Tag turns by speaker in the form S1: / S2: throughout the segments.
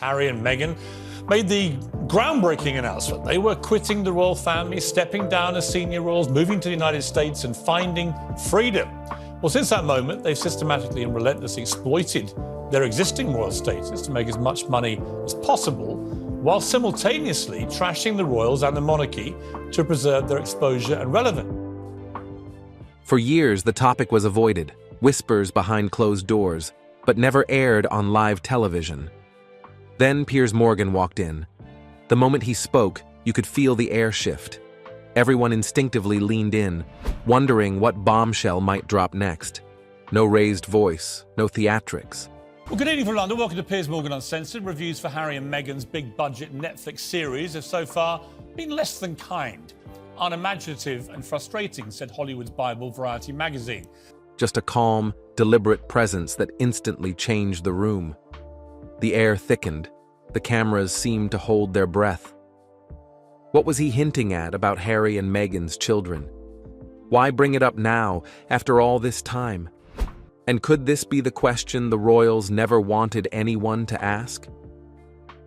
S1: Harry and Meghan made the groundbreaking announcement. They were quitting the royal family, stepping down as senior royals, moving to the United States and finding freedom. Well, since that moment, they've systematically and relentlessly exploited their existing royal status to make as much money as possible, while simultaneously trashing the royals and the monarchy to preserve their exposure and relevance.
S2: For years, the topic was avoided, whispers behind closed doors, but never aired on live television. Then Piers Morgan walked in. The moment he spoke, you could feel the air shift. Everyone instinctively leaned in, wondering what bombshell might drop next. No raised voice, no theatrics.
S1: Well, good evening from London. Welcome to Piers Morgan Uncensored. Reviews for Harry and Meghan's big-budget Netflix series have so far been less than kind. Unimaginative and frustrating, said Hollywood's Bible Variety magazine.
S2: Just a calm, deliberate presence that instantly changed the room. The air thickened. The cameras seemed to hold their breath. What was he hinting at about Harry and Meghan's children? Why bring it up now, after all this time? And could this be the question the royals never wanted anyone to ask?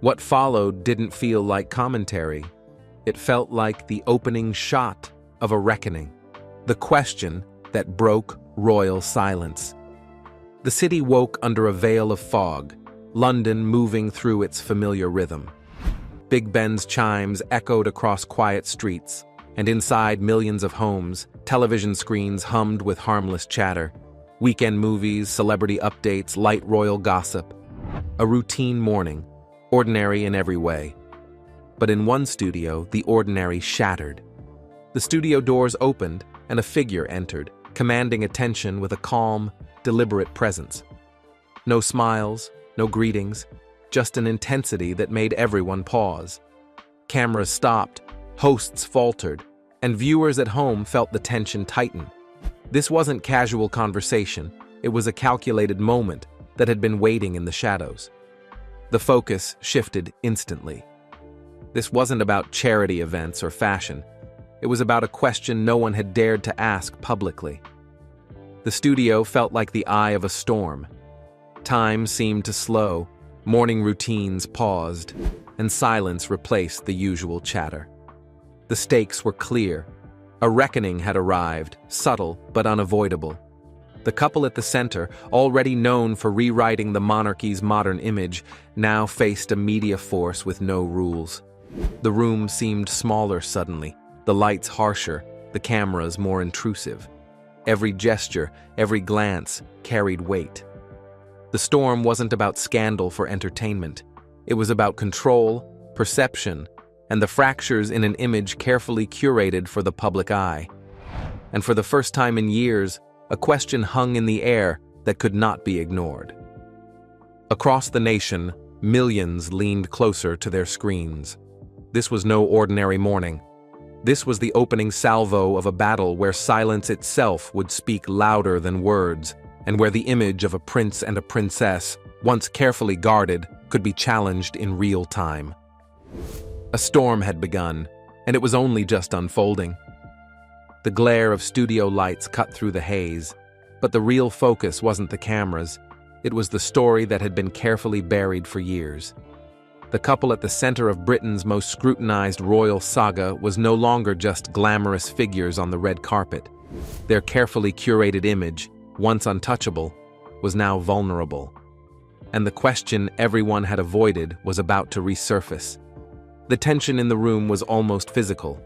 S2: What followed didn't feel like commentary. It felt like the opening shot of a reckoning. The question that broke royal silence. The city woke under a veil of fog, London moving through its familiar rhythm. Big Ben's chimes echoed across quiet streets, and inside millions of homes, television screens hummed with harmless chatter. Weekend movies, celebrity updates, light royal gossip. A routine morning, ordinary in every way. But in one studio, the ordinary shattered. The studio doors opened, and a figure entered, commanding attention with a calm, deliberate presence. No smiles, no greetings, just an intensity that made everyone pause. Cameras stopped, hosts faltered, and viewers at home felt the tension tighten. This wasn't casual conversation, it was a calculated moment that had been waiting in the shadows. The focus shifted instantly. This wasn't about charity events or fashion. It was about a question no one had dared to ask publicly. The studio felt like the eye of a storm. Time seemed to slow, morning routines paused, and silence replaced the usual chatter. The stakes were clear. A reckoning had arrived, subtle but unavoidable. The couple at the center, already known for rewriting the monarchy's modern image, now faced a media force with no rules. The room seemed smaller suddenly, the lights harsher, the cameras more intrusive. Every gesture, every glance carried weight. The storm wasn't about scandal for entertainment. It was about control, perception, and the fractures in an image carefully curated for the public eye. And for the first time in years, a question hung in the air that could not be ignored. Across the nation, millions leaned closer to their screens. This was no ordinary morning. This was the opening salvo of a battle where silence itself would speak louder than words, and where the image of a prince and a princess, once carefully guarded, could be challenged in real time. A storm had begun, and it was only just unfolding. The glare of studio lights cut through the haze, but the real focus wasn't the cameras, it was the story that had been carefully buried for years. The couple at the center of Britain's most scrutinized royal saga was no longer just glamorous figures on the red carpet. Their carefully curated image, once untouchable, was now vulnerable. And the question everyone had avoided was about to resurface. The tension in the room was almost physical.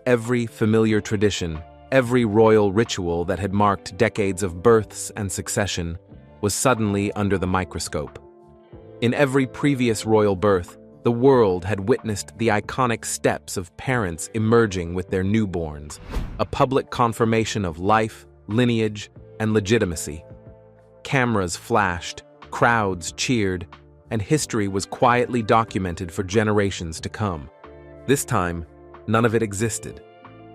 S2: Every familiar tradition, every royal ritual that had marked decades of births and succession, was suddenly under the microscope. In every previous royal birth, the world had witnessed the iconic steps of parents emerging with their newborns, a public confirmation of life, lineage, and legitimacy. Cameras flashed, crowds cheered, and history was quietly documented for generations to come. This time, none of it existed.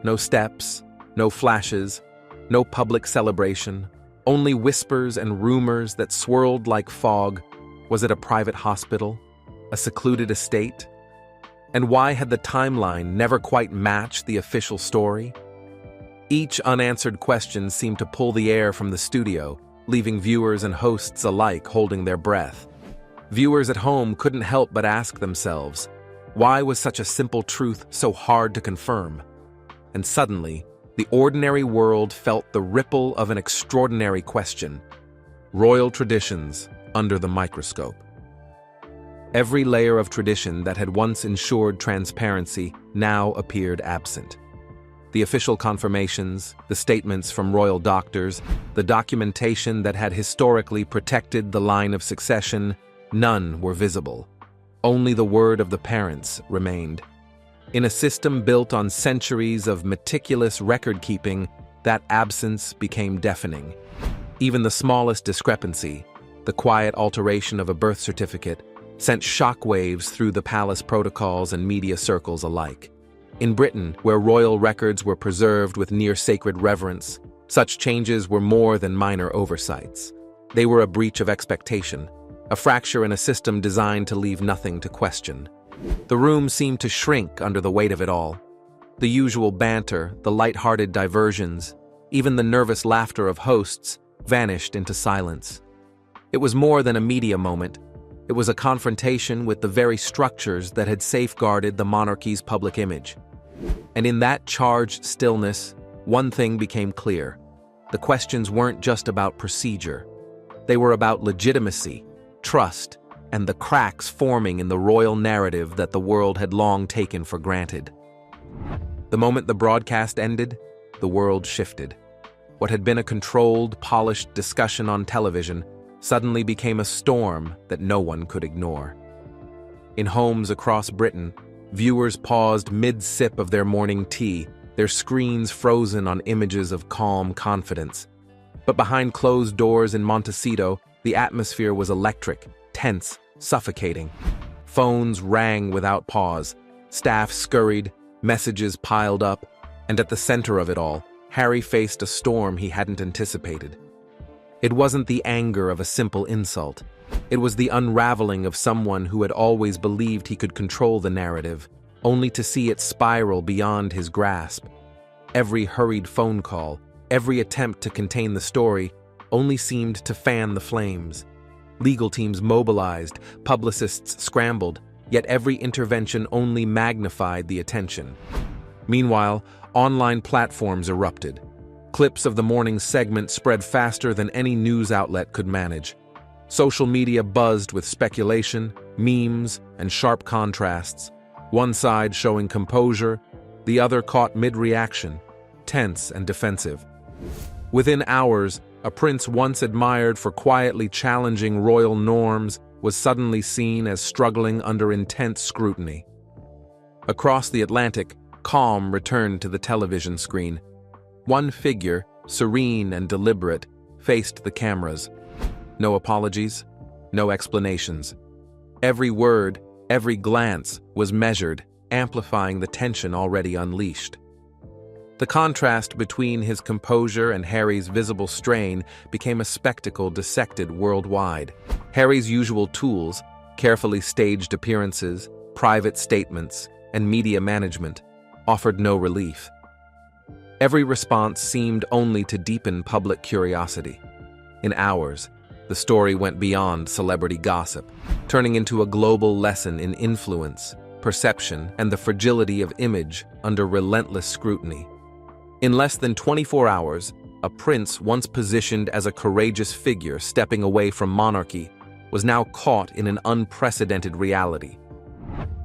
S2: No steps, no flashes, no public celebration, only whispers and rumors that swirled like fog. Was it a private hospital? A secluded estate? And why had the timeline never quite matched the official story? Each unanswered question seemed to pull the air from the studio, leaving viewers and hosts alike holding their breath. Viewers at home couldn't help but ask themselves, why was such a simple truth so hard to confirm? And suddenly, the ordinary world felt the ripple of an extraordinary question: royal traditions under the microscope. Every layer of tradition that had once ensured transparency now appeared absent. The official confirmations, the statements from royal doctors, the documentation that had historically protected the line of succession, none were visible. Only the word of the parents remained. In a system built on centuries of meticulous record-keeping, that absence became deafening. Even the smallest discrepancy, the quiet alteration of a birth certificate, sent shockwaves through the palace protocols and media circles alike. In Britain, where royal records were preserved with near-sacred reverence, such changes were more than minor oversights. They were a breach of expectation, a fracture in a system designed to leave nothing to question. The room seemed to shrink under the weight of it all. The usual banter, the light-hearted diversions, even the nervous laughter of hosts vanished into silence. It was more than a media moment. It was a confrontation with the very structures that had safeguarded the monarchy's public image. And in that charged stillness, one thing became clear. The questions weren't just about procedure. They were about legitimacy, trust, and the cracks forming in the royal narrative that the world had long taken for granted. The moment the broadcast ended, the world shifted. What had been a controlled, polished discussion on television suddenly became a storm that no one could ignore. In homes across Britain, viewers paused mid-sip of their morning tea, their screens frozen on images of calm confidence. But behind closed doors in Montecito, the atmosphere was electric, tense, suffocating. Phones rang without pause, staff scurried, messages piled up, and at the center of it all, Harry faced a storm he hadn't anticipated. It wasn't the anger of a simple insult. It was the unraveling of someone who had always believed he could control the narrative, only to see it spiral beyond his grasp. Every hurried phone call, every attempt to contain the story, only seemed to fan the flames. Legal teams mobilized, publicists scrambled, yet every intervention only magnified the attention. Meanwhile, online platforms erupted. Clips of the morning segment spread faster than any news outlet could manage. Social media buzzed with speculation, memes, and sharp contrasts. One side showing composure, the other caught mid-reaction, tense and defensive. Within hours, a prince once admired for quietly challenging royal norms was suddenly seen as struggling under intense scrutiny. Across the Atlantic, calm returned to the television screen. One figure, serene and deliberate, faced the cameras. No apologies, no explanations. Every word, every glance was measured, amplifying the tension already unleashed. The contrast between his composure and Harry's visible strain became a spectacle dissected worldwide. Harry's usual tools, carefully staged appearances, private statements, and media management, offered no relief. Every response seemed only to deepen public curiosity. In hours, the story went beyond celebrity gossip, turning into a global lesson in influence, perception, and the fragility of image under relentless scrutiny. In less than 24 hours, a prince once positioned as a courageous figure stepping away from monarchy was now caught in an unprecedented reality.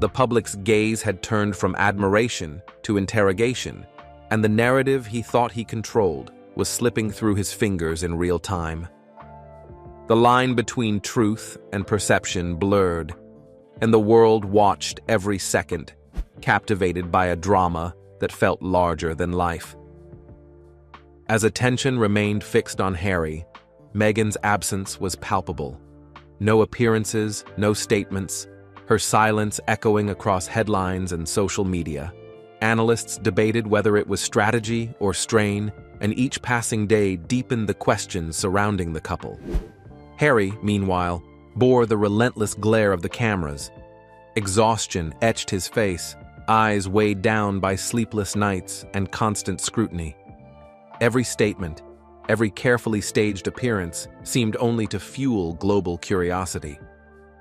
S2: The public's gaze had turned from admiration to interrogation, and the narrative he thought he controlled was slipping through his fingers in real time. The line between truth and perception blurred, and the world watched every second, captivated by a drama that felt larger than life. As attention remained fixed on Harry, Meghan's absence was palpable. No appearances, no statements, her silence echoing across headlines and social media. Analysts debated whether it was strategy or strain, and each passing day deepened the questions surrounding the couple. Harry, meanwhile, bore the relentless glare of the cameras. Exhaustion etched his face, eyes weighed down by sleepless nights and constant scrutiny. Every statement, every carefully staged appearance seemed only to fuel global curiosity.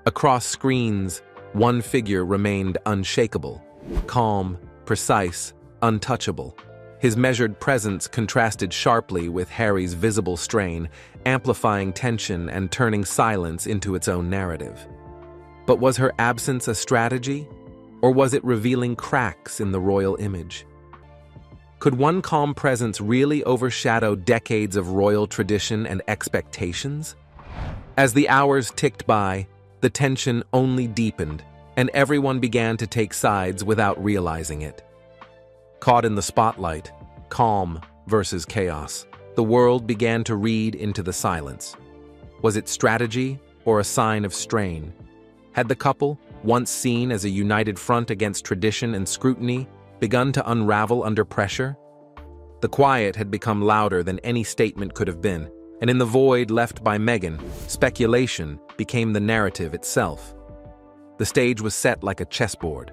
S2: Across screens, one figure remained unshakable, calm, precise, untouchable. His measured presence contrasted sharply with Harry's visible strain, amplifying tension and turning silence into its own narrative. But was her absence a strategy, or was it revealing cracks in the royal image? Could one calm presence really overshadow decades of royal tradition and expectations? As the hours ticked by, the tension only deepened, and everyone began to take sides without realizing it. Caught in the spotlight, calm versus chaos, the world began to read into the silence. Was it strategy or a sign of strain? Had the couple, once seen as a united front against tradition and scrutiny, begun to unravel under pressure? The quiet had become louder than any statement could have been, and in the void left by Meghan, speculation became the narrative itself. The stage was set like a chessboard.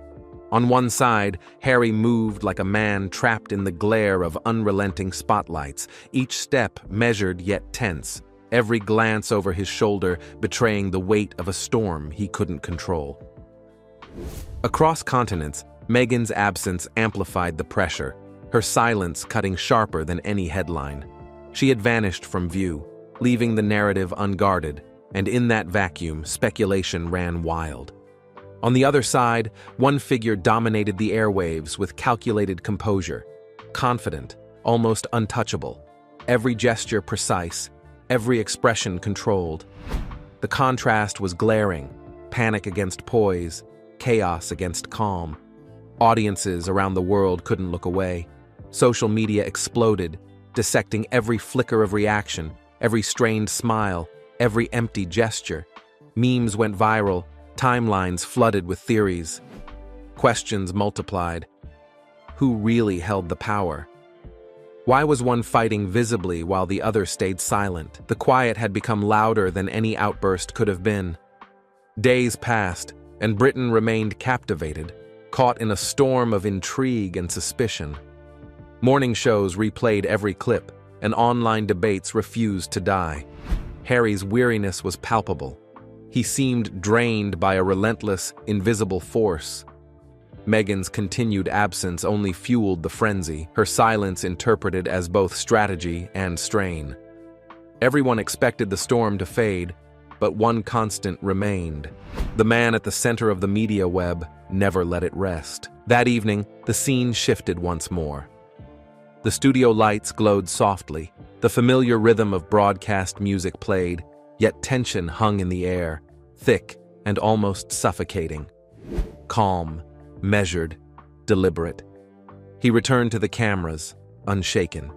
S2: On one side, Harry moved like a man trapped in the glare of unrelenting spotlights, each step measured yet tense, every glance over his shoulder betraying the weight of a storm he couldn't control. Across continents, Meghan's absence amplified the pressure, her silence cutting sharper than any headline. She had vanished from view, leaving the narrative unguarded, and in that vacuum, speculation ran wild. On the other side, one figure dominated the airwaves with calculated composure, confident, almost untouchable, every gesture precise, every expression controlled. The contrast was glaring, panic against poise, chaos against calm. Audiences around the world couldn't look away. Social media exploded, dissecting every flicker of reaction, every strained smile, every empty gesture. Memes went viral, timelines flooded with theories. Questions multiplied. Who really held the power? Why was one fighting visibly while the other stayed silent? The quiet had become louder than any outburst could have been. Days passed, and Britain remained captivated, caught in a storm of intrigue and suspicion. Morning shows replayed every clip, and online debates refused to die. Harry's weariness was palpable. He seemed drained by a relentless, invisible force. Meghan's continued absence only fueled the frenzy, her silence interpreted as both strategy and strain. Everyone expected the storm to fade, but one constant remained. The man at the center of the media web never let it rest. That evening, the scene shifted once more. The studio lights glowed softly, the familiar rhythm of broadcast music played, yet tension hung in the air, thick and almost suffocating. Calm, measured, deliberate. He returned to the cameras, unshaken.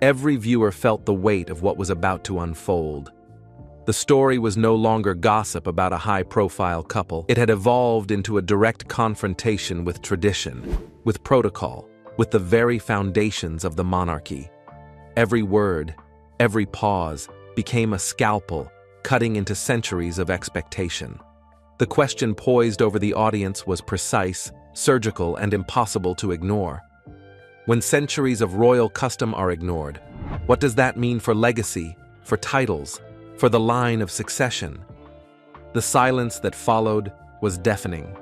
S2: Every viewer felt the weight of what was about to unfold. The story was no longer gossip about a high-profile couple. It had evolved into a direct confrontation with tradition, with protocol, with the very foundations of the monarchy. Every word, every pause, became a scalpel, cutting into centuries of expectation. The question poised over the audience was precise, surgical, and impossible to ignore. When centuries of royal custom are ignored, what does that mean for legacy, for titles, for the line of succession? The silence that followed was deafening.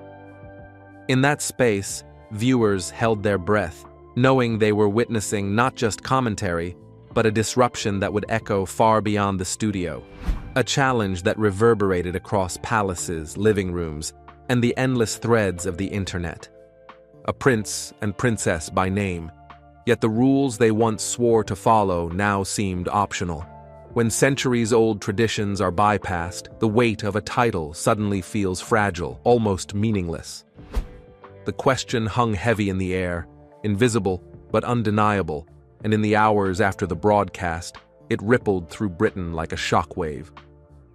S2: In that space, viewers held their breath, knowing they were witnessing not just commentary, but a disruption that would echo far beyond the studio. A challenge that reverberated across palaces, living rooms, and the endless threads of the internet. A prince and princess by name, yet the rules they once swore to follow now seemed optional. When centuries-old traditions are bypassed, the weight of a title suddenly feels fragile, almost meaningless. The question hung heavy in the air, invisible but undeniable, and in the hours after the broadcast, it rippled through Britain like a shockwave.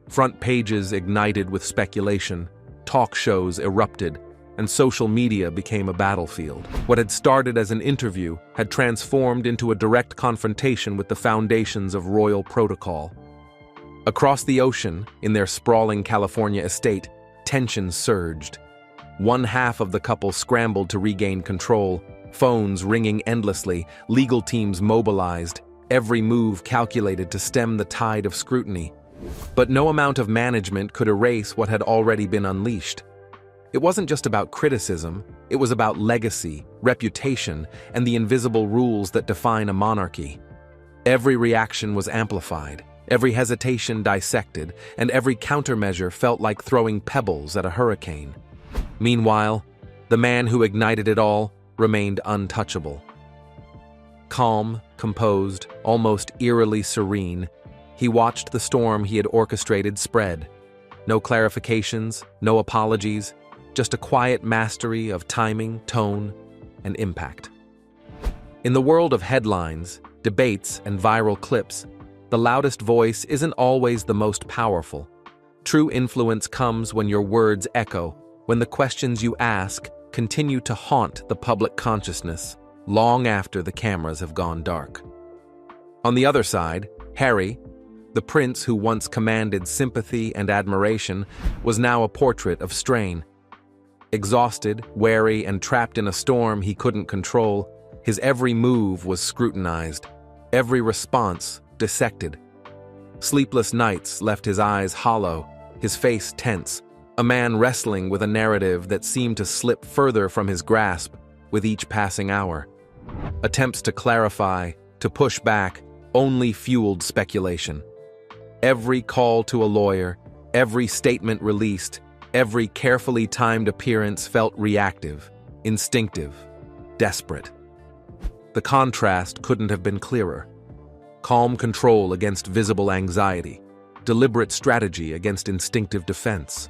S2: Front pages ignited with speculation, talk shows erupted, and social media became a battlefield. What had started as an interview had transformed into a direct confrontation with the foundations of royal protocol. Across the ocean, in their sprawling California estate, tension surged. One half of the couple scrambled to regain control, phones ringing endlessly, legal teams mobilized, every move calculated to stem the tide of scrutiny. But no amount of management could erase what had already been unleashed. It wasn't just about criticism, it was about legacy, reputation, and the invisible rules that define a monarchy. Every reaction was amplified, every hesitation dissected, and every countermeasure felt like throwing pebbles at a hurricane. Meanwhile, the man who ignited it all remained untouchable. Calm, composed, almost eerily serene, he watched the storm he had orchestrated spread. No clarifications, no apologies, just a quiet mastery of timing, tone, and impact. In the world of headlines, debates, and viral clips, the loudest voice isn't always the most powerful. True influence comes when your words echo, when the questions you ask continue to haunt the public consciousness long after the cameras have gone dark. On the other side, Harry, the prince who once commanded sympathy and admiration, was now a portrait of strain. Exhausted, wary, and trapped in a storm he couldn't control, his every move was scrutinized, every response dissected. Sleepless nights left his eyes hollow, his face tense, a man wrestling with a narrative that seemed to slip further from his grasp with each passing hour. Attempts to clarify, to push back, only fueled speculation. Every call to a lawyer, every statement released, every carefully timed appearance felt reactive, instinctive, desperate. The contrast couldn't have been clearer. Calm control against visible anxiety, deliberate strategy against instinctive defense.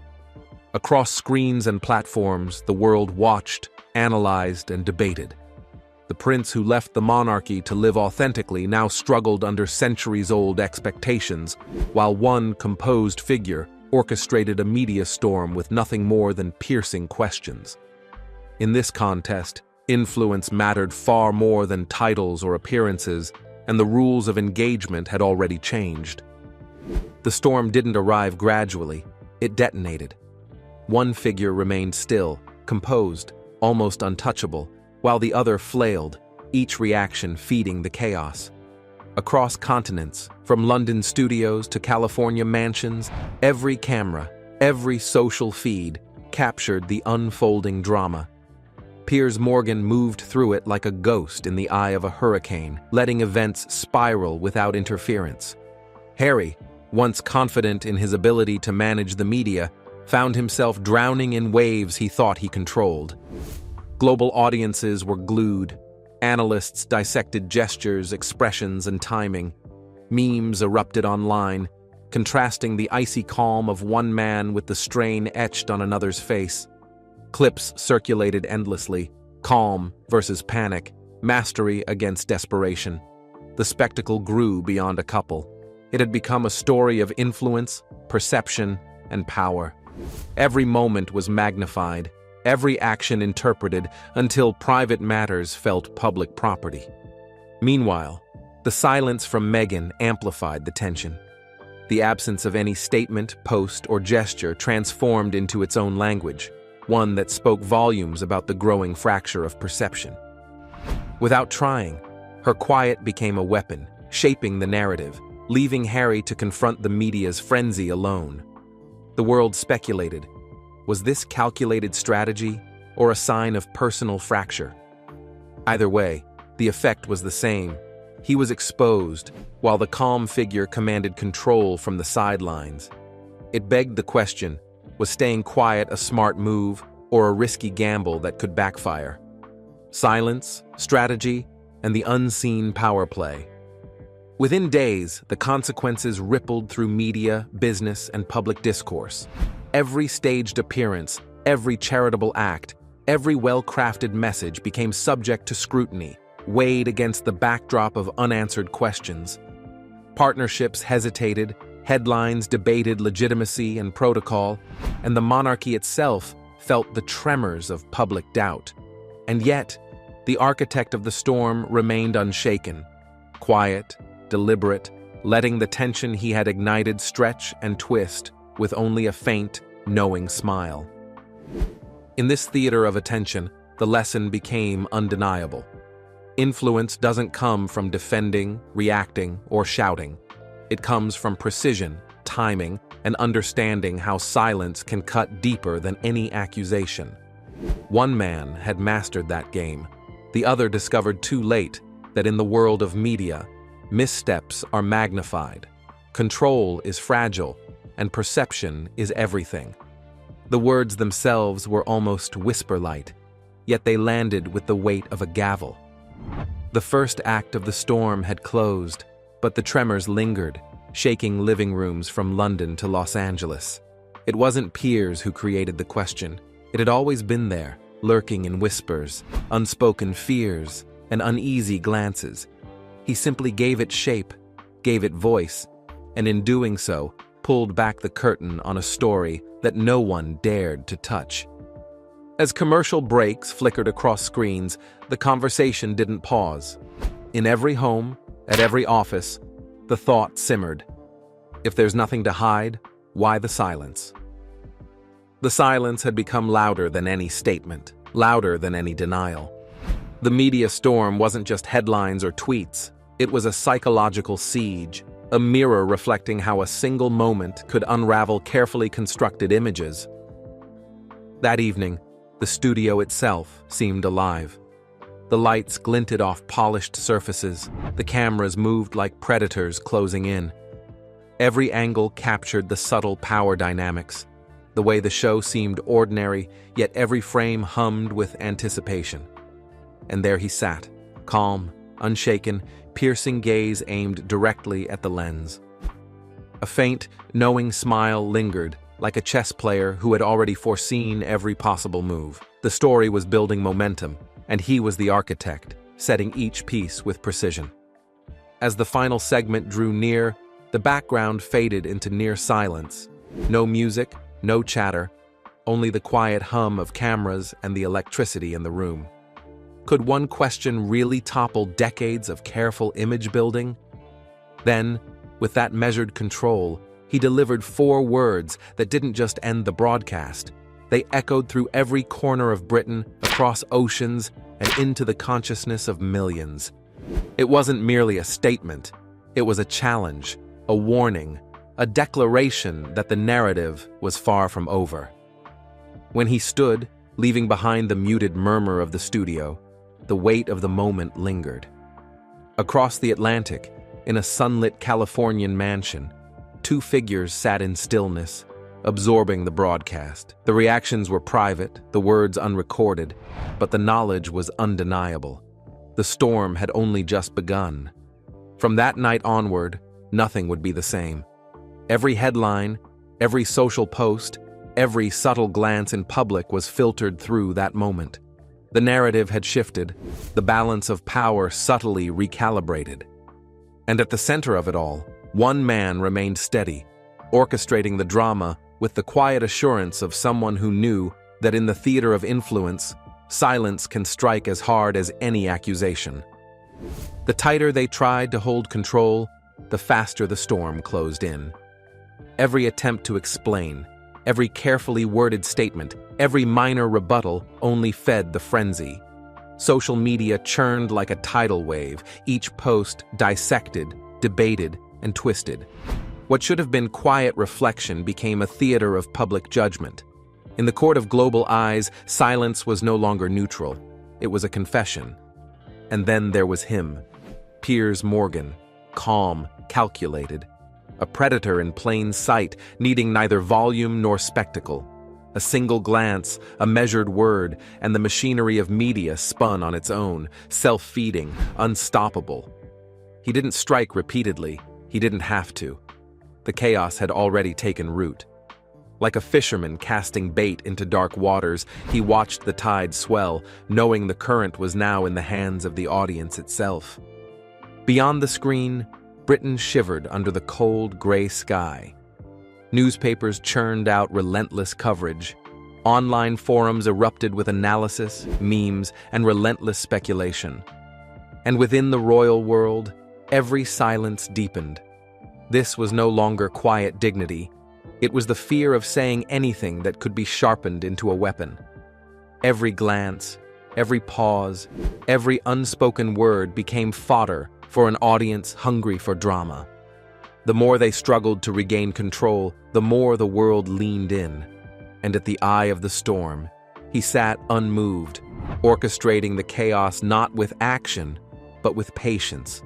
S2: Across screens and platforms, the world watched, analyzed, and debated. The prince who left the monarchy to live authentically now struggled under centuries-old expectations, while one composed figure orchestrated a media storm with nothing more than piercing questions. In this contest, influence mattered far more than titles or appearances, and the rules of engagement had already changed. The storm didn't arrive gradually, it detonated. One figure remained still, composed, almost untouchable, while the other flailed, each reaction feeding the chaos. Across continents, from London studios to California mansions, every camera, every social feed captured the unfolding drama. Piers Morgan moved through it like a ghost in the eye of a hurricane, letting events spiral without interference. Harry, once confident in his ability to manage the media, found himself drowning in waves he thought he controlled. Global audiences were glued. Analysts dissected gestures, expressions, and timing. Memes erupted online, contrasting the icy calm of one man with the strain etched on another's face. Clips circulated endlessly, calm versus panic, mastery against desperation. The spectacle grew beyond a couple. It had become a story of influence, perception, and power. Every moment was magnified, every action interpreted, until private matters felt public property. Meanwhile, the silence from Meghan amplified the tension. The absence of any statement, post, or gesture transformed into its own language, one that spoke volumes about the growing fracture of perception. Without trying, her quiet became a weapon, shaping the narrative, leaving Harry to confront the media's frenzy alone. The world speculated. Was this calculated strategy or a sign of personal fracture? Either way, the effect was the same. He was exposed, while the calm figure commanded control from the sidelines. It begged the question, was staying quiet a smart move or a risky gamble that could backfire? Silence, strategy, and the unseen power play. Within days, the consequences rippled through media, business, and public discourse. Every staged appearance, every charitable act, every well-crafted message became subject to scrutiny, weighed against the backdrop of unanswered questions. Partnerships hesitated, headlines debated legitimacy and protocol, and the monarchy itself felt the tremors of public doubt. And yet, the architect of the storm remained unshaken, quiet, deliberate, letting the tension he had ignited stretch and twist with only a faint, knowing smile. In this theater of attention, the lesson became undeniable. Influence doesn't come from defending, reacting, or shouting. It comes from precision, timing and understanding how silence can cut deeper than any accusation. One man had mastered that game. The other discovered too late that in the world of media, missteps are magnified, control is fragile, and perception is everything. The words themselves were almost whisper-light, yet they landed with the weight of a gavel. The first act of the storm had closed, but the tremors lingered, shaking living rooms from London to Los Angeles. It wasn't Piers who created the question. It had always been there, lurking in whispers, unspoken fears, and uneasy glances. He simply gave it shape, gave it voice, and in doing so, pulled back the curtain on a story that no one dared to touch. As commercial breaks flickered across screens, the conversation didn't pause. In every home, at every office, the thought simmered. If there's nothing to hide, why the silence? The silence had become louder than any statement, louder than any denial. The media storm wasn't just headlines or tweets. It was a psychological siege, a mirror reflecting how a single moment could unravel carefully constructed images. That evening, the studio itself seemed alive. The lights glinted off polished surfaces, the cameras moved like predators closing in. Every angle captured the subtle power dynamics, the way the show seemed ordinary, yet every frame hummed with anticipation. And there he sat, calm, unshaken, piercing gaze aimed directly at the lens. A faint, knowing smile lingered, like a chess player who had already foreseen every possible move. The story was building momentum, and he was the architect, setting each piece with precision. As the final segment drew near, the background faded into near silence. No music, no chatter, only the quiet hum of cameras and the electricity in the room. Could one question really topple decades of careful image building? Then, with that measured control, he delivered 4 words that didn't just end the broadcast. They echoed through every corner of Britain, across oceans, and into the consciousness of millions. It wasn't merely a statement. It was a challenge, a warning, a declaration that the narrative was far from over. When he stood, leaving behind the muted murmur of the studio, the weight of the moment lingered. Across the Atlantic, in a sunlit Californian mansion, 2 figures sat in stillness, absorbing the broadcast. The reactions were private, the words unrecorded, but the knowledge was undeniable. The storm had only just begun. From that night onward, nothing would be the same. Every headline, every social post, every subtle glance in public was filtered through that moment. The narrative had shifted, the balance of power subtly recalibrated. And at the center of it all, one man remained steady, orchestrating the drama with the quiet assurance of someone who knew that in the theater of influence, silence can strike as hard as any accusation. The tighter they tried to hold control, the faster the storm closed in. Every attempt to explain, every carefully worded statement, every minor rebuttal only fed the frenzy. Social media churned like a tidal wave, each post dissected, debated, and twisted. What should have been quiet reflection became a theater of public judgment. In the court of global eyes, silence was no longer neutral. It was a confession. And then there was him, Piers Morgan, calm, calculated. A predator in plain sight, needing neither volume nor spectacle. A single glance, a measured word, and the machinery of media spun on its own, self-feeding, unstoppable. He didn't strike repeatedly. He didn't have to. The chaos had already taken root. Like a fisherman casting bait into dark waters, he watched the tide swell, knowing the current was now in the hands of the audience itself. Beyond the screen, Britain shivered under the cold, gray sky. Newspapers churned out relentless coverage. Online forums erupted with analysis, memes, and relentless speculation. And within the royal world, every silence deepened. This was no longer quiet dignity. It was the fear of saying anything that could be sharpened into a weapon. Every glance, every pause, every unspoken word became fodder for an audience hungry for drama. The more they struggled to regain control, the more the world leaned in. And at the eye of the storm, he sat unmoved, orchestrating the chaos not with action, but with patience,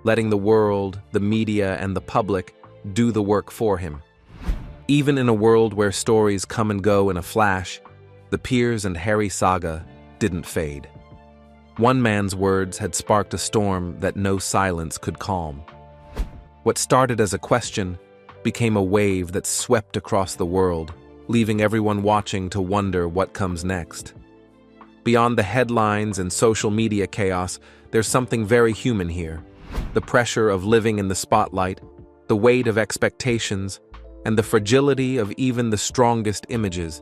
S2: letting the world, the media, and the public do the work for him. Even in a world where stories come and go in a flash, the Piers and Harry saga didn't fade. One man's words had sparked a storm that no silence could calm. What started as a question became a wave that swept across the world, leaving everyone watching to wonder what comes next. Beyond the headlines and social media chaos, there's something very human here. The pressure of living in the spotlight, the weight of expectations, and the fragility of even the strongest images.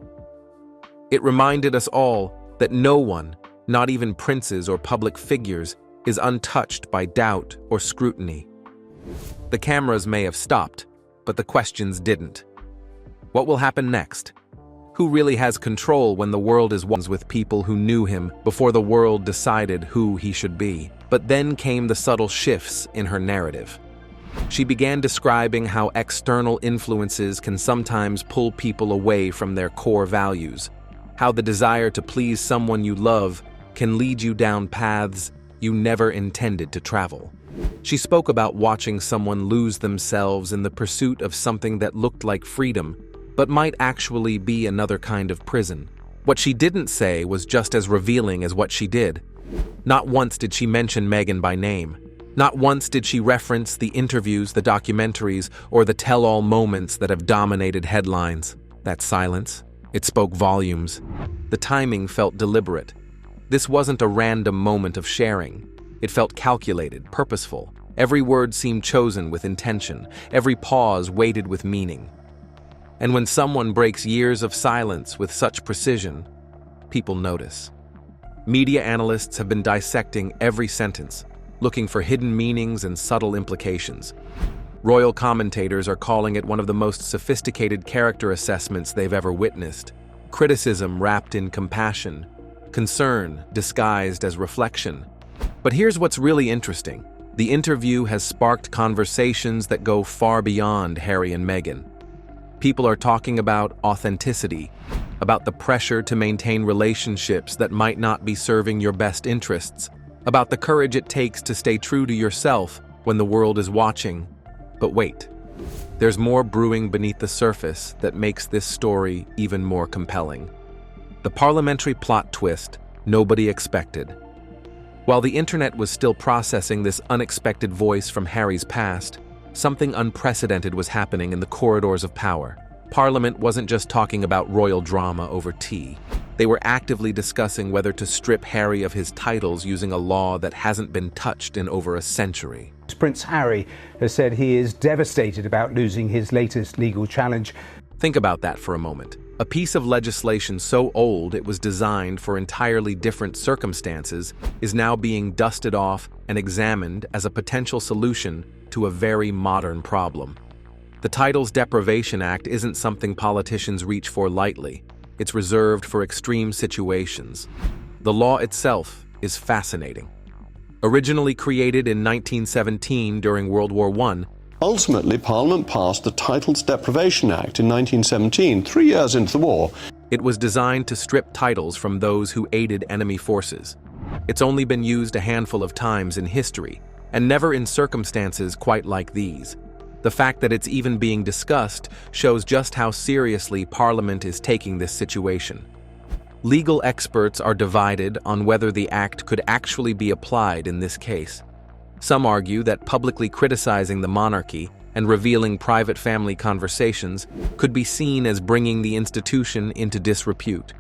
S2: It reminded us all that no one, not even princes or public figures, is untouched by doubt or scrutiny. The cameras may have stopped, but the questions didn't. What will happen next? Who really has control when the world is one with people who knew him before the world decided who he should be? But then came the subtle shifts in her narrative. She began describing how external influences can sometimes pull people away from their core values, how the desire to please someone you love can lead you down paths you never intended to travel. She spoke about watching someone lose themselves in the pursuit of something that looked like freedom, but might actually be another kind of prison. What she didn't say was just as revealing as what she did. Not once did she mention Meghan by name. Not once did she reference the interviews, the documentaries, or the tell-all moments that have dominated headlines. That silence, it spoke volumes. The timing felt deliberate. This wasn't a random moment of sharing. It felt calculated, purposeful. Every word seemed chosen with intention. Every pause weighted with meaning. And when someone breaks years of silence with such precision, people notice. Media analysts have been dissecting every sentence, looking for hidden meanings and subtle implications. Royal commentators are calling it one of the most sophisticated character assessments they've ever witnessed. Criticism wrapped in compassion, concern disguised as reflection. But here's what's really interesting. The interview has sparked conversations that go far beyond Harry and Meghan. People are talking about authenticity, about the pressure to maintain relationships that might not be serving your best interests, about the courage it takes to stay true to yourself when the world is watching. But wait, there's more brewing beneath the surface that makes this story even more compelling. The parliamentary plot twist nobody expected. While the internet was still processing this unexpected voice from Harry's past, something unprecedented was happening in the corridors of power. Parliament wasn't just talking about royal drama over tea. They were actively discussing whether to strip Harry of his titles using a law that hasn't been touched in over a century.
S3: Prince Harry has said he is devastated about losing his latest legal challenge.
S2: Think about that for a moment. A piece of legislation so old it was designed for entirely different circumstances is now being dusted off and examined as a potential solution to a very modern problem. The Titles Deprivation Act isn't something politicians reach for lightly. It's reserved for extreme situations. The law itself is fascinating. Originally created in 1917 during World War I,
S4: ultimately, Parliament passed the Titles Deprivation Act in 1917, 3 years into the war.
S2: It was designed to strip titles from those who aided enemy forces. It's only been used a handful of times in history, and never in circumstances quite like these. The fact that it's even being discussed shows just how seriously Parliament is taking this situation. Legal experts are divided on whether the act could actually be applied in this case. Some argue that publicly criticizing the monarchy and revealing private family conversations could be seen as bringing the institution into disrepute.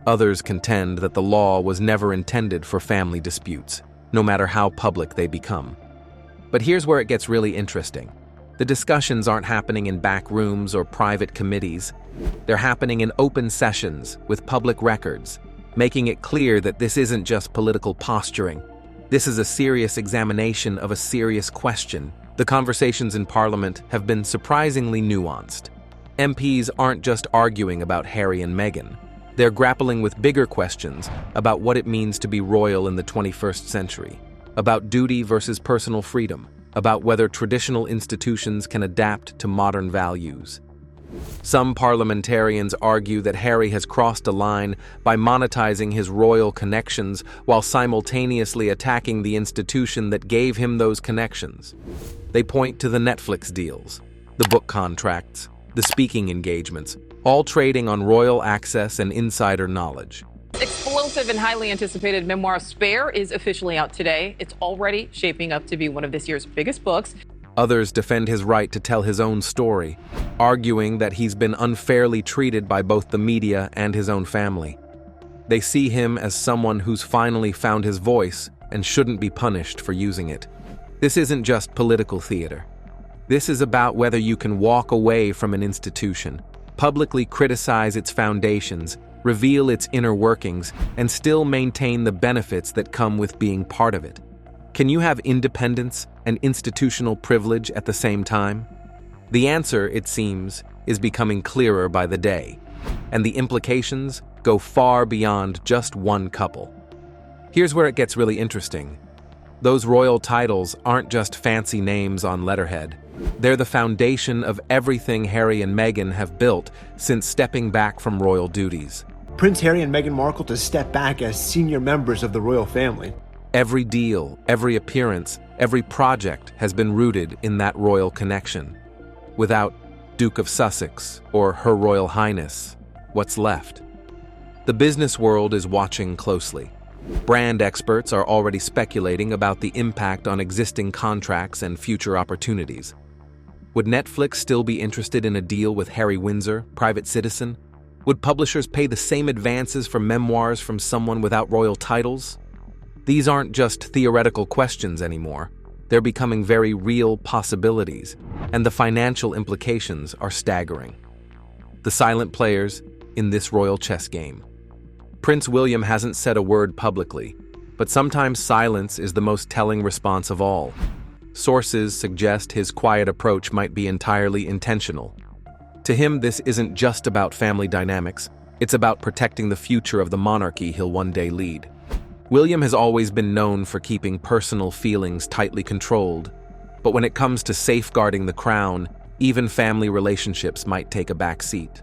S2: Others contend that the law was never intended for family disputes, no matter how public they become. But here's where it gets really interesting. The discussions aren't happening in back rooms or private committees. They're happening in open sessions with public records, making it clear that this isn't just political posturing. This is a serious examination of a serious question. The conversations in Parliament have been surprisingly nuanced. MPs aren't just arguing about Harry and Meghan. They're grappling with bigger questions about what it means to be royal in the 21st century, about duty versus personal freedom, about whether traditional institutions can adapt to modern values. Some parliamentarians argue that Harry has crossed a line by monetizing his royal connections while simultaneously attacking the institution that gave him those connections. They point to the Netflix deals, the book contracts, the speaking engagements, all trading on royal access and insider knowledge.
S5: Explosive and highly anticipated memoir Spare is officially out today. It's already shaping up to be one of this year's biggest books.
S2: Others defend his right to tell his own story, arguing that he's been unfairly treated by both the media and his own family. They see him as someone who's finally found his voice and shouldn't be punished for using it. This isn't just political theater. This is about whether you can walk away from an institution, publicly criticize its foundations, reveal its inner workings, and still maintain the benefits that come with being part of it. Can you have independence and institutional privilege at the same time? The answer, it seems, is becoming clearer by the day, and the implications go far beyond just one couple. Here's where it gets really interesting. Those royal titles aren't just fancy names on letterhead. They're the foundation of everything Harry and Meghan have built since stepping back from royal duties.
S6: Prince Harry and Meghan Markle to step back as senior members of the royal family.
S2: Every deal, every appearance, every project has been rooted in that royal connection. Without Duke of Sussex or Her Royal Highness, what's left? The business world is watching closely. Brand experts are already speculating about the impact on existing contracts and future opportunities. Would Netflix still be interested in a deal with Harry Windsor, private citizen? Would publishers pay the same advances for memoirs from someone without royal titles? These aren't just theoretical questions anymore. They're becoming very real possibilities, and the financial implications are staggering. The silent players in this royal chess game. Prince William hasn't said a word publicly, but sometimes silence is the most telling response of all. Sources suggest his quiet approach might be entirely intentional. To him, this isn't just about family dynamics. It's about protecting the future of the monarchy he'll one day lead. William has always been known for keeping personal feelings tightly controlled, but when it comes to safeguarding the crown, even family relationships might take a back seat.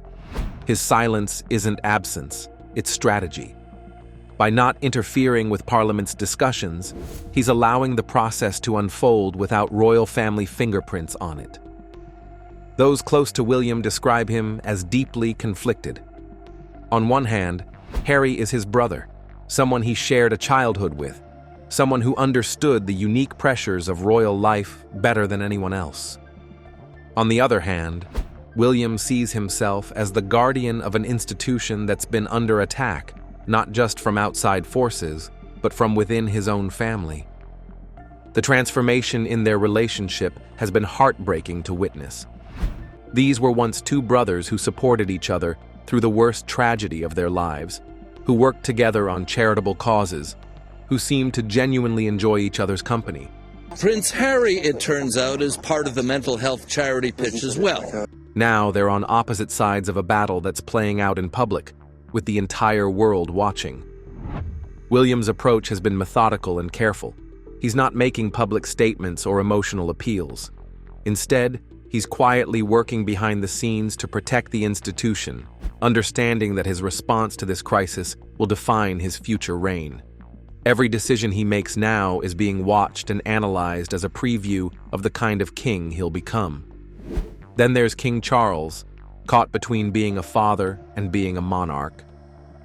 S2: His silence isn't absence, it's strategy. By not interfering with Parliament's discussions, he's allowing the process to unfold without royal family fingerprints on it. Those close to William describe him as deeply conflicted. On one hand, Harry is his brother, someone he shared a childhood with, someone who understood the unique pressures of royal life better than anyone else. On the other hand, William sees himself as the guardian of an institution that's been under attack, not just from outside forces, but from within his own family. The transformation in their relationship has been heartbreaking to witness. These were once two brothers who supported each other through the worst tragedy of their lives, who worked together on charitable causes, who seemed to genuinely enjoy each other's company.
S7: Prince Harry, it turns out, is part of the mental health charity pitch as well.
S2: Now they're on opposite sides of a battle that's playing out in public, with the entire world watching. William's approach has been methodical and careful. He's not making public statements or emotional appeals. Instead, he's quietly working behind the scenes to protect the institution, understanding that his response to this crisis will define his future reign. Every decision he makes now is being watched and analyzed as a preview of the kind of king he'll become. Then there's King Charles, caught between being a father and being a monarch.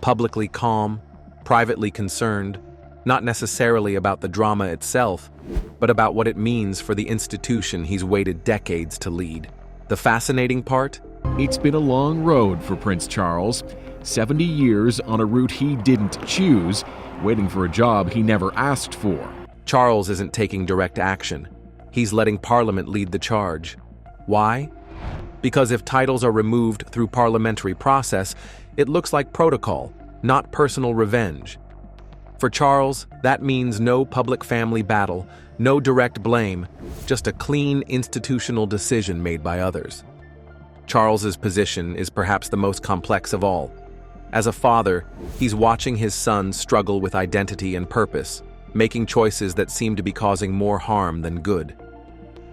S2: Publicly calm, privately concerned, not necessarily about the drama itself, but about what it means for the institution he's waited decades to lead. The fascinating part?
S8: It's been a long road for Prince Charles. 70 years on a route he didn't choose, waiting for a job he never asked for.
S2: Charles isn't taking direct action. He's letting Parliament lead the charge. Why? Because if titles are removed through parliamentary process, it looks like protocol, not personal revenge. For Charles, that means no public family battle, no direct blame, just a clean institutional decision made by others. Charles's position is perhaps the most complex of all. As a father, he's watching his son struggle with identity and purpose, making choices that seem to be causing more harm than good.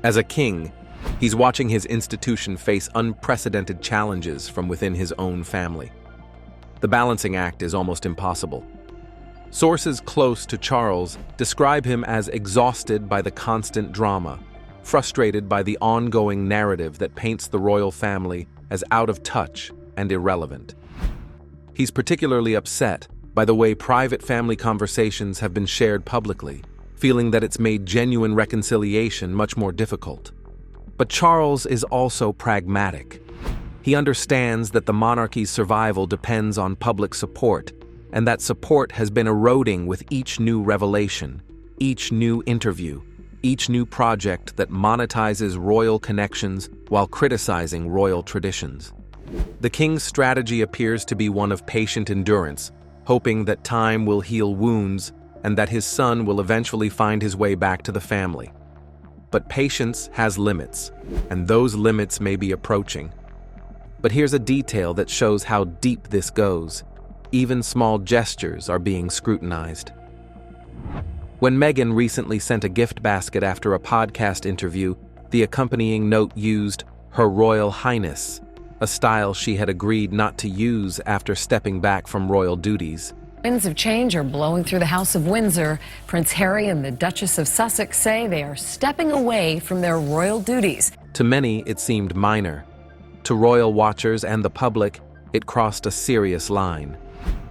S2: As a king, he's watching his institution face unprecedented challenges from within his own family. The balancing act is almost impossible. Sources close to Charles describe him as exhausted by the constant drama, frustrated by the ongoing narrative that paints the royal family as out of touch and irrelevant. He's particularly upset by the way private family conversations have been shared publicly, feeling that it's made genuine reconciliation much more difficult. But Charles is also pragmatic. He understands that the monarchy's survival depends on public support, and that support has been eroding with each new revelation, each new interview, each new project that monetizes royal connections while criticizing royal traditions. The king's strategy appears to be one of patient endurance, hoping that time will heal wounds and that his son will eventually find his way back to the family. But patience has limits, and those limits may be approaching. But here's a detail that shows how deep this goes. Even small gestures are being scrutinized. When Meghan recently sent a gift basket after a podcast interview, the accompanying note used "Her Royal Highness," a style she had agreed not to use after stepping back from royal duties.
S9: Winds of change are blowing through the House of Windsor. Prince Harry and the Duchess of Sussex say they are stepping away from their royal duties.
S2: To many, it seemed minor. To royal watchers and the public, it crossed a serious line.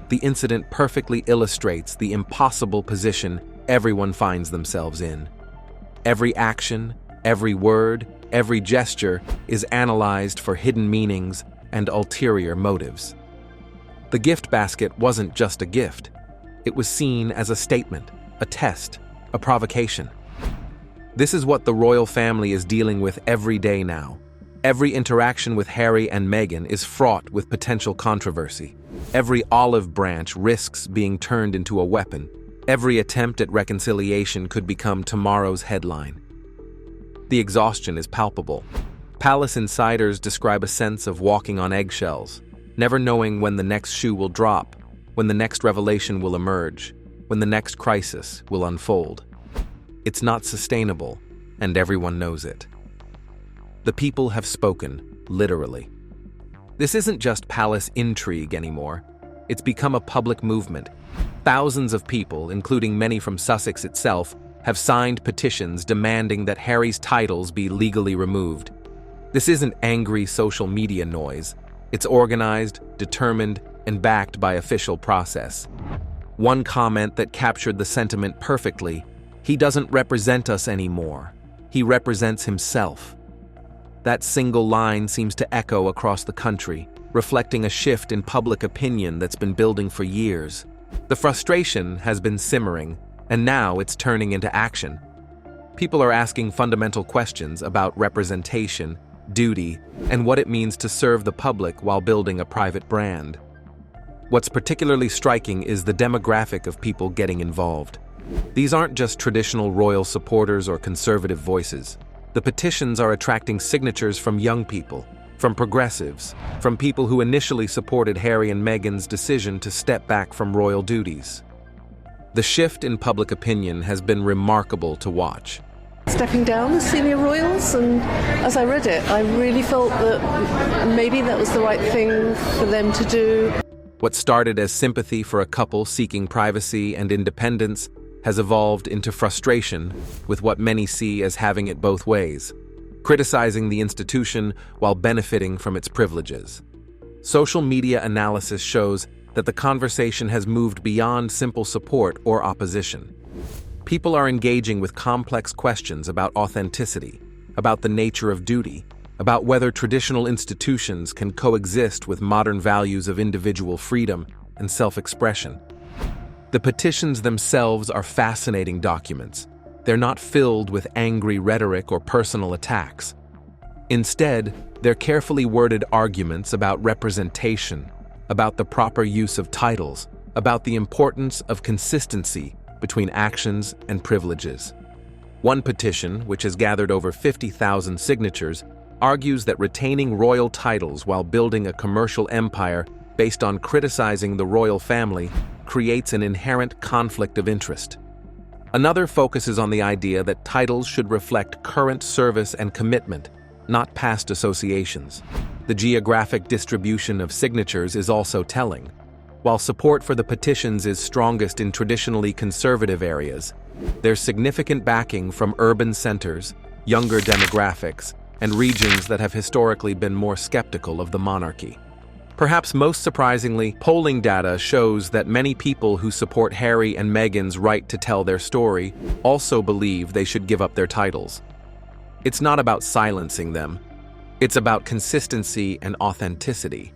S2: The incident perfectly illustrates the impossible position everyone finds themselves in. Every action, every word, every gesture is analyzed for hidden meanings and ulterior motives. The gift basket wasn't just a gift. It was seen as a statement, a test, a provocation. This is what the royal family is dealing with every day now. Every interaction with Harry and Meghan is fraught with potential controversy. Every olive branch risks being turned into a weapon. Every attempt at reconciliation could become tomorrow's headline. The exhaustion is palpable. Palace insiders describe a sense of walking on eggshells, never knowing when the next shoe will drop, when the next revelation will emerge, when the next crisis will unfold. It's not sustainable, and everyone knows it. The people have spoken, literally. This isn't just palace intrigue anymore. It's become a public movement. Thousands of people, including many from Sussex itself, have signed petitions demanding that Harry's titles be legally removed. This isn't angry social media noise. It's organized, determined, and backed by official process. One comment that captured the sentiment perfectly: "He doesn't represent us anymore. He represents himself." That single line seems to echo across the country, reflecting a shift in public opinion that's been building for years. The frustration has been simmering, and now it's turning into action. People are asking fundamental questions about representation, duty, and what it means to serve the public while building a private brand. What's particularly striking is the demographic of people getting involved. These aren't just traditional royal supporters or conservative voices. The petitions are attracting signatures from young people, from progressives, from people who initially supported Harry and Meghan's decision to step back from royal duties. The shift in public opinion has been remarkable to watch.
S10: Stepping down as senior royals, and as I read it, I really felt that maybe that was the right thing for them to do.
S2: What started as sympathy for a couple seeking privacy and independence has evolved into frustration with what many see as having it both ways, criticizing the institution while benefiting from its privileges. Social media analysis shows that the conversation has moved beyond simple support or opposition. People are engaging with complex questions about authenticity, about the nature of duty, about whether traditional institutions can coexist with modern values of individual freedom and self-expression. The petitions themselves are fascinating documents. They're not filled with angry rhetoric or personal attacks. Instead, they're carefully worded arguments about representation, about the proper use of titles, about the importance of consistency between actions and privileges. One petition, which has gathered over 50,000 signatures, argues that retaining royal titles while building a commercial empire based on criticizing the royal family creates an inherent conflict of interest. Another focuses on the idea that titles should reflect current service and commitment, not past associations. The geographic distribution of signatures is also telling. While support for the petitions is strongest in traditionally conservative areas, there's significant backing from urban centers, younger demographics, and regions that have historically been more skeptical of the monarchy. Perhaps most surprisingly, polling data shows that many people who support Harry and Meghan's right to tell their story also believe they should give up their titles. It's not about silencing them. It's about consistency and authenticity.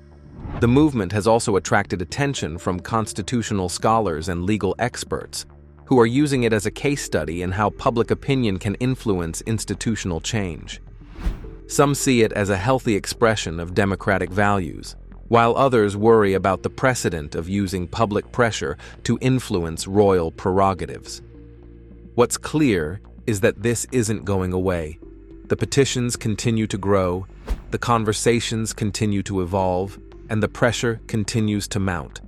S2: The movement has also attracted attention from constitutional scholars and legal experts, who are using it as a case study in how public opinion can influence institutional change. Some see it as a healthy expression of democratic values, while others worry about the precedent of using public pressure to influence royal prerogatives. What's clear is that this isn't going away. The petitions continue to grow, the conversations continue to evolve, and the pressure continues to mount.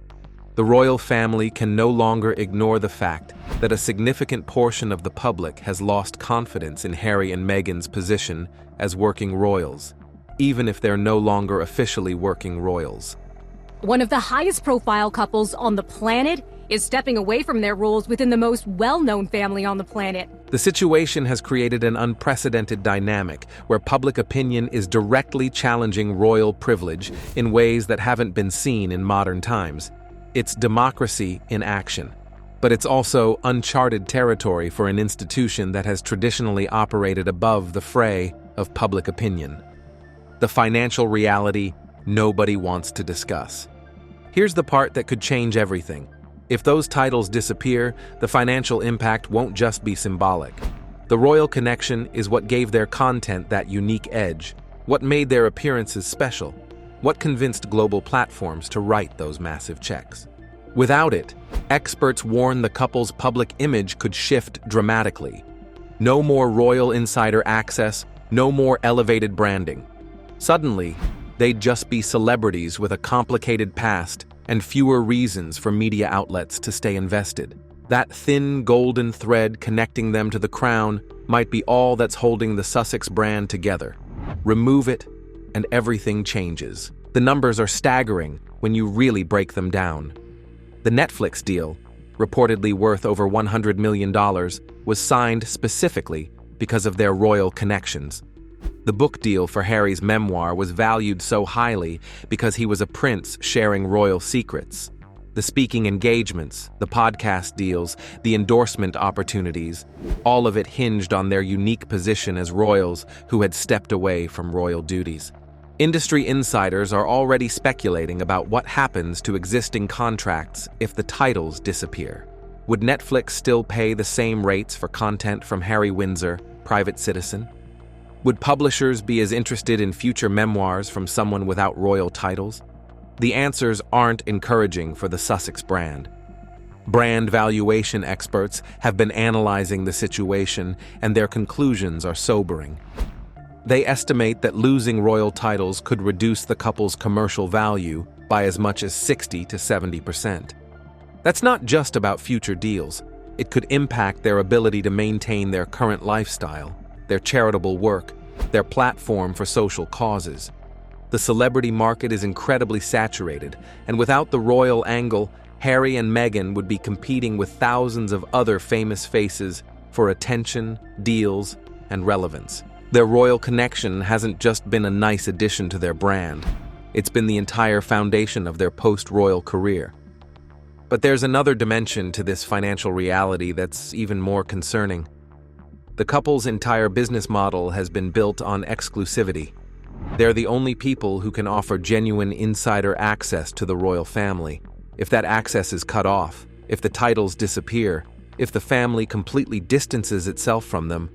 S2: The royal family can no longer ignore the fact that a significant portion of the public has lost confidence in Harry and Meghan's position as working royals, even if they're no longer officially working royals.
S11: One of the highest-profile couples on the planet is stepping away from their roles within the most well-known family on the planet.
S2: The situation has created an unprecedented dynamic where public opinion is directly challenging royal privilege in ways that haven't been seen in modern times. It's democracy in action, but it's also uncharted territory for an institution that has traditionally operated above the fray of public opinion. The financial reality nobody wants to discuss. Here's the part that could change everything. If those titles disappear, the financial impact won't just be symbolic. The royal connection is what gave their content that unique edge, what made their appearances special, what convinced global platforms to write those massive checks. Without it, experts warn the couple's public image could shift dramatically. No more royal insider access, no more elevated branding. Suddenly, they'd just be celebrities with a complicated past and fewer reasons for media outlets to stay invested. That thin golden thread connecting them to the crown might be all that's holding the Sussex brand together. Remove it, and everything changes. The numbers are staggering when you really break them down. The Netflix deal, reportedly worth over $100 million, was signed specifically because of their royal connections. The book deal for Harry's memoir was valued so highly because he was a prince sharing royal secrets. The speaking engagements, the podcast deals, the endorsement opportunities, all of it hinged on their unique position as royals who had stepped away from royal duties. Industry insiders are already speculating about what happens to existing contracts if the titles disappear. Would Netflix still pay the same rates for content from Harry Windsor, Private Citizen? Would publishers be as interested in future memoirs from someone without royal titles? The answers aren't encouraging for the Sussex brand. Brand valuation experts have been analyzing the situation, and their conclusions are sobering. They estimate that losing royal titles could reduce the couple's commercial value by as much as 60 to 70%. That's not just about future deals. It could impact their ability to maintain their current lifestyle, their charitable work, their platform for social causes. The celebrity market is incredibly saturated, and without the royal angle, Harry and Meghan would be competing with thousands of other famous faces for attention, deals, and relevance. Their royal connection hasn't just been a nice addition to their brand. It's been the entire foundation of their post-royal career. But there's another dimension to this financial reality that's even more concerning. The couple's entire business model has been built on exclusivity. They're the only people who can offer genuine insider access to the royal family. If that access is cut off, if the titles disappear, if the family completely distances itself from them,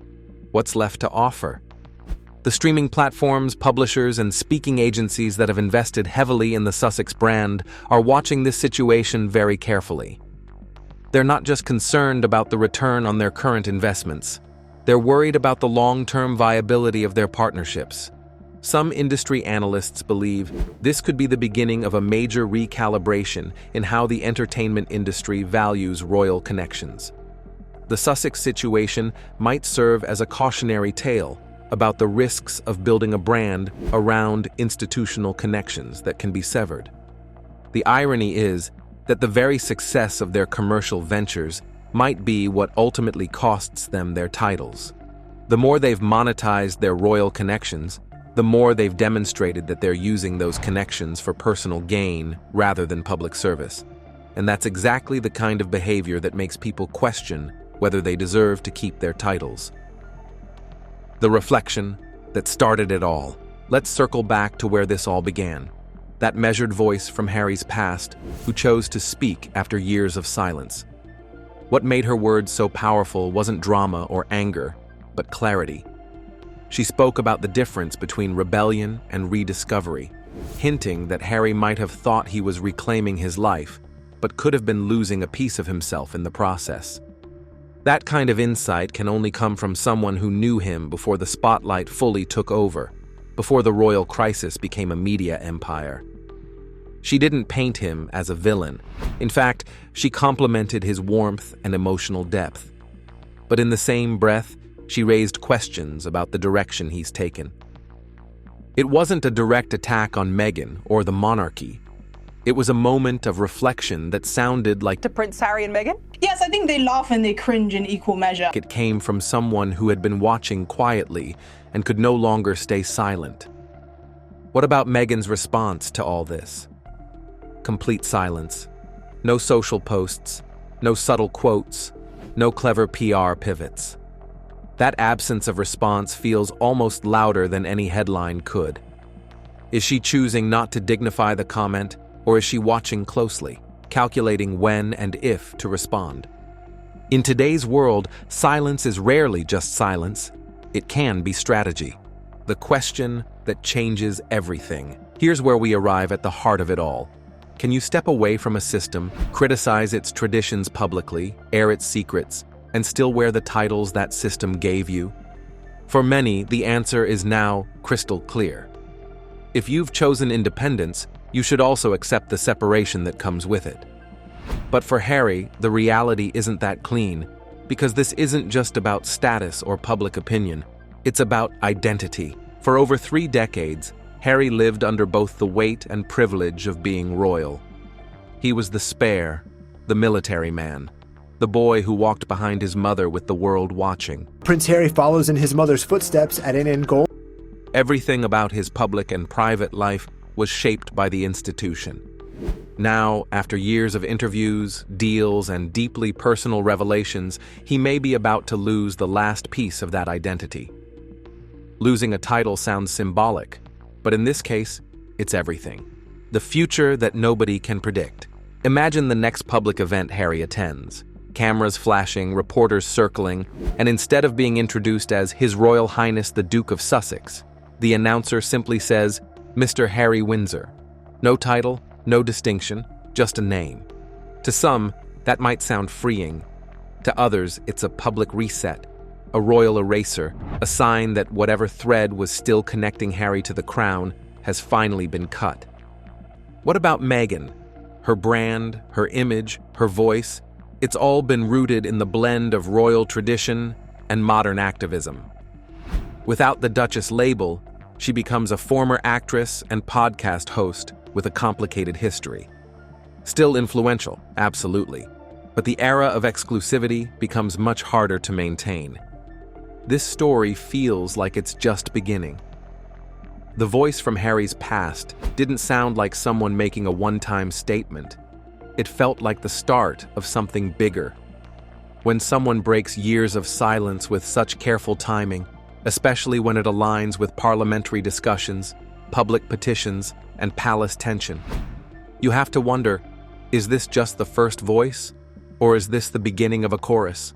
S2: what's left to offer? The streaming platforms, publishers, and speaking agencies that have invested heavily in the Sussex brand are watching this situation very carefully. They're not just concerned about the return on their current investments. They're worried about the long-term viability of their partnerships. Some industry analysts believe this could be the beginning of a major recalibration in how the entertainment industry values royal connections. The Sussex situation might serve as a cautionary tale about the risks of building a brand around institutional connections that can be severed. The irony is that the very success of their commercial ventures might be what ultimately costs them their titles. The more they've monetized their royal connections, the more they've demonstrated that they're using those connections for personal gain rather than public service. And that's exactly the kind of behavior that makes people question whether they deserve to keep their titles. The reflection that started it all. Let's circle back to where this all began. That measured voice from Harry's past who chose to speak after years of silence. What made her words so powerful wasn't drama or anger, but clarity. She spoke about the difference between rebellion and rediscovery, hinting that Harry might have thought he was reclaiming his life, but could have been losing a piece of himself in the process. That kind of insight can only come from someone who knew him before the spotlight fully took over, before the royal crisis became a media empire. She didn't paint him as a villain. In fact, she complimented his warmth and emotional depth. But in the same breath, she raised questions about the direction he's taken. It wasn't a direct attack on Meghan or the monarchy. It was a moment of reflection that sounded like
S12: to Prince Harry and Meghan? Yes, I think they laugh and they cringe in equal measure.
S2: It came from someone who had been watching quietly and could no longer stay silent. What about Meghan's response to all this? Complete silence. No social posts, no subtle quotes, no clever PR pivots. That absence of response feels almost louder than any headline could. Is she choosing not to dignify the comment, or is she watching closely, calculating when and if to respond? In today's world, silence is rarely just silence. It can be strategy. The question that changes everything. Here's where we arrive at the heart of it all. Can you step away from a system, criticize its traditions publicly, air its secrets, and still wear the titles that system gave you? For many, the answer is now crystal clear. If you've chosen independence, you should also accept the separation that comes with it. But for Harry, the reality isn't that clean, because this isn't just about status or public opinion. It's about identity. For over 3 decades, Harry lived under both the weight and privilege of being royal. He was the spare, the military man, the boy who walked behind his mother with the world watching.
S6: Prince Harry follows in his mother's footsteps at an end goal.
S2: Everything about his public and private life was shaped by the institution. Now, after years of interviews, deals, and deeply personal revelations, he may be about to lose the last piece of that identity. Losing a title sounds symbolic, but in this case, it's everything. The future that nobody can predict. Imagine the next public event Harry attends. Cameras flashing, reporters circling, and instead of being introduced as His Royal Highness the Duke of Sussex, the announcer simply says, Mr. Harry Windsor. No title, no distinction, just a name. To some, that might sound freeing. To others, it's a public reset, a royal eraser, a sign that whatever thread was still connecting Harry to the crown has finally been cut. What about Meghan? Her brand, her image, her voice, it's all been rooted in the blend of royal tradition and modern activism. Without the Duchess label, she becomes a former actress and podcast host with a complicated history. Still influential, absolutely, but the era of exclusivity becomes much harder to maintain. This story feels like it's just beginning. The voice from Harry's past didn't sound like someone making a one-time statement. It felt like the start of something bigger. When someone breaks years of silence with such careful timing, especially when it aligns with parliamentary discussions, public petitions, and palace tension, you have to wonder, is this just the first voice, or is this the beginning of a chorus?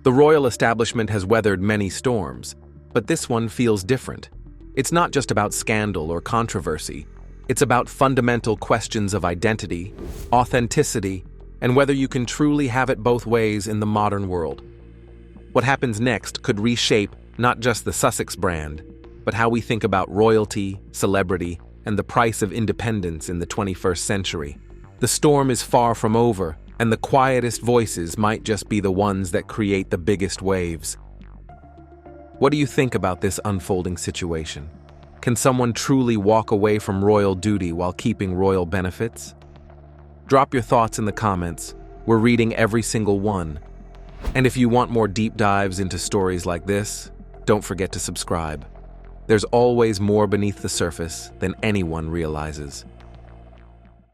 S2: The royal establishment has weathered many storms, but this one feels different. It's not just about scandal or controversy. It's about fundamental questions of identity, authenticity, and whether you can truly have it both ways in the modern world. What happens next could reshape not just the Sussex brand, but how we think about royalty, celebrity, and the price of independence in the 21st century. The storm is far from over, And the quietest voices might just be the ones that create the biggest waves. What do you think about this unfolding situation? Can someone truly walk away from royal duty while keeping royal benefits? Drop your thoughts in the comments. We're reading every single one. And if you want more deep dives into stories like this, don't forget to subscribe. There's always more beneath the surface than anyone realizes.